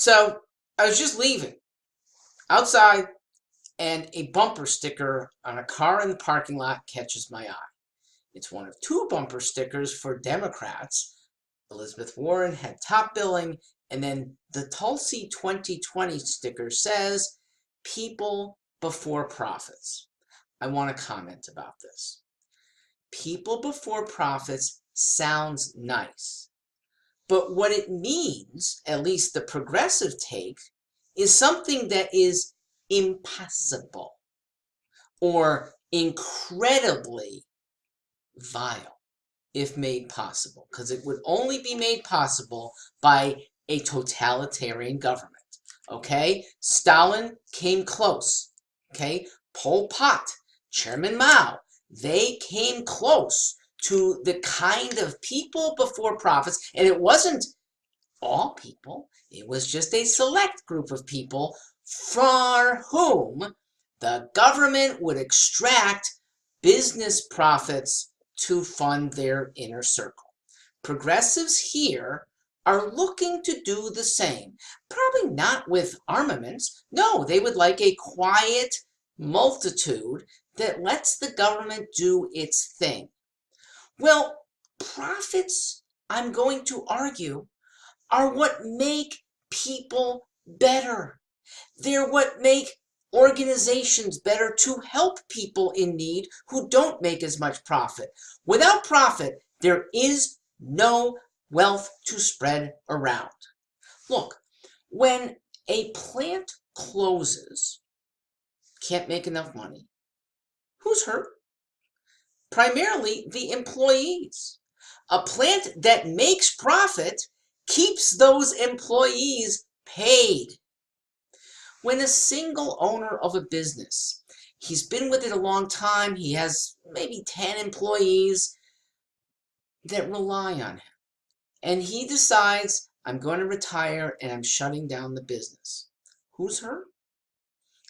So I was just leaving outside, and a bumper sticker on a car in the parking lot catches my eye. It's one of two bumper stickers for Democrats. Elizabeth Warren had top billing, and then the Tulsi 2020 sticker says, "People before profits." I want to comment about this. People before profits sounds nice, but what it means, at least the progressive take, is something that is impossible or incredibly vile if made possible, because it would only be made possible by a totalitarian government. Okay, Stalin came close. Okay, Pol Pot, Chairman Mao, they came close to the kind of people before profits, and it wasn't all people, it was just a select group of people for whom the government would extract business profits to fund their inner circle. Progressives here are looking to do the same. Probably not with armaments. No, they would like a quiet multitude that lets the government do its thing. Well, profits, I'm going to argue, are what make people better. They're what make organizations better to help people in need who don't make as much profit. Without profit, there is no wealth to spread around. Look, when a plant closes, can't make enough money, who's hurt? Primarily the employees. A plant that makes profit keeps those employees paid. When a single owner of a business, he's been with it a long time, he has maybe 10 employees that rely on him, and he decides, I'm going to retire and I'm shutting down the business. Who's hurt?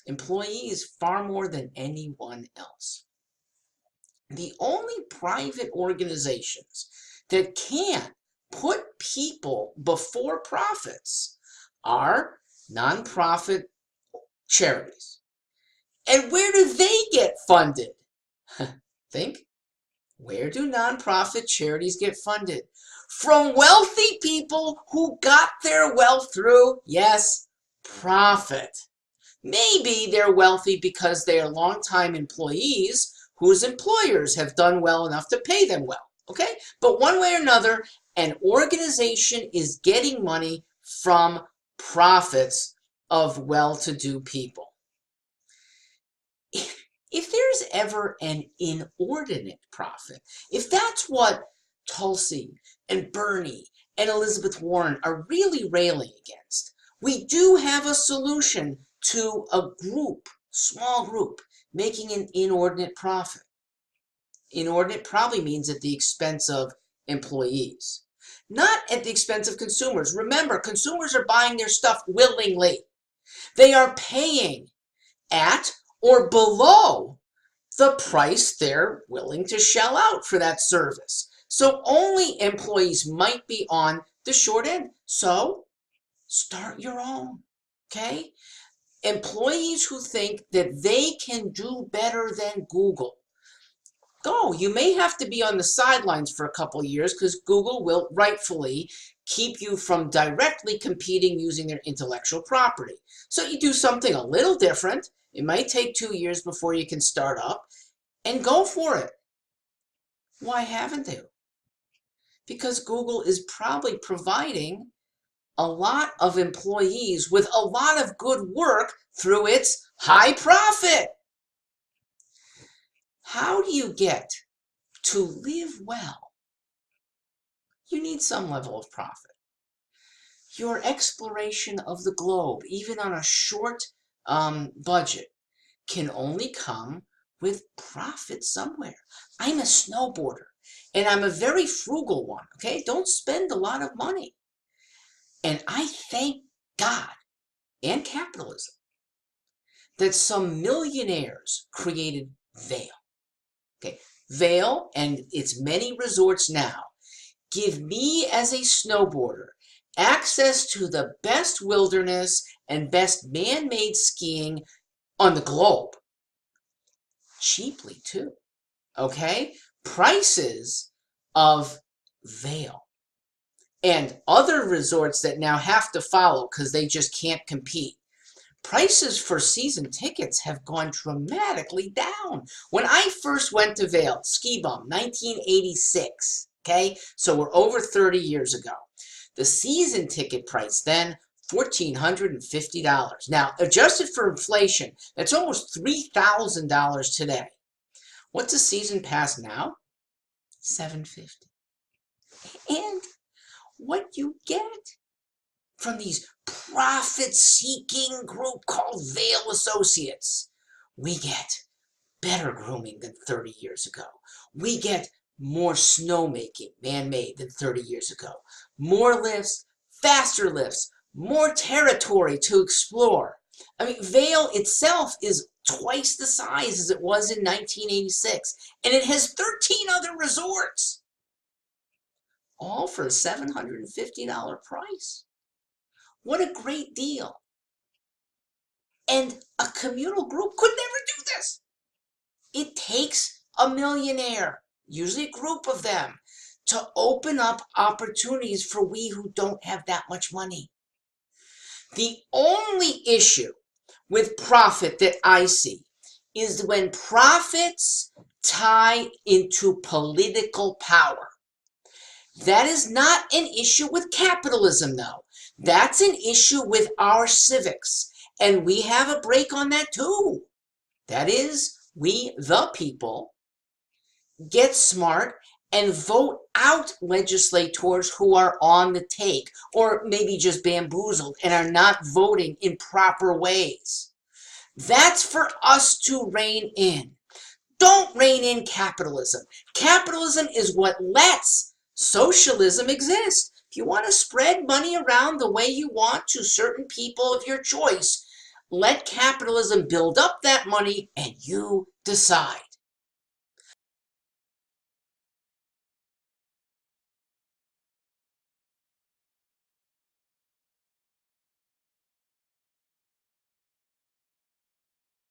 Employees far more than anyone else. The only private organizations that can put people before profits are nonprofit charities. And where do they get funded? Think. Where do nonprofit charities get funded? From wealthy people who got their wealth through, yes, profit. Maybe they're wealthy because they are longtime employees whose employers have done well enough to pay them well, okay? But one way or another, an organization is getting money from profits of well-to-do people. If there's ever an inordinate profit, if that's what Tulsi and Bernie and Elizabeth Warren are really railing against, we do have a solution to a group, small group, making an inordinate profit. Inordinate probably means at the expense of employees, not at the expense of consumers. Remember, consumers are buying their stuff willingly. They are paying at or below the price they're willing to shell out for that service. So only employees might be on the short end. So start your own, okay? Employees who think that they can do better than Google, go. You may have to be on the sidelines for a couple years because Google will rightfully keep you from directly competing using their intellectual property. So you do something a little different. It might take 2 years before you can start up, and go for it. Why haven't they? Because Google is probably providing a lot of employees with a lot of good work through its high profit. How do you get to live well? You need some level of profit. Your exploration of the globe, even on a short budget, can only come with profit somewhere. I'm a snowboarder, and I'm a very frugal one, okay? Don't spend a lot of money. And I thank God and capitalism that some millionaires created Vail. Okay, Vail and its many resorts now give me as a snowboarder access to the best wilderness and best man-made skiing on the globe. Cheaply too, okay? Prices of Vail and other resorts that now have to follow because they just can't compete. Prices for season tickets have gone dramatically down. When I first went to Vail, Ski Bum, 1986, okay? So we're over 30 years ago. The season ticket price then, $1,450. Now, adjusted for inflation, that's almost $3,000 today. What's a season pass now? $750. And what you get from these profit-seeking group called Vail Associates, we get better grooming than 30 years ago. We get more snowmaking, man-made, than 30 years ago. More lifts, faster lifts, more territory to explore. I mean, Vail itself is twice the size as it was in 1986, and it has 13 other resorts, all for a $750 price. What a great deal. And a communal group could never do this. It takes a millionaire, usually a group of them, to open up opportunities for we who don't have that much money. The only issue with profit that I see is when profits tie into political power. That is not an issue with capitalism, though. That's an issue with our civics. And we have a break on that too. That is, we, the people, get smart and vote out legislators who are on the take, or maybe just bamboozled and are not voting in proper ways. That's for us to rein in. Don't rein in capitalism. Capitalism is what lets socialism exist. If you want to spread money around the way you want to certain people of your choice, let capitalism build up that money and you decide.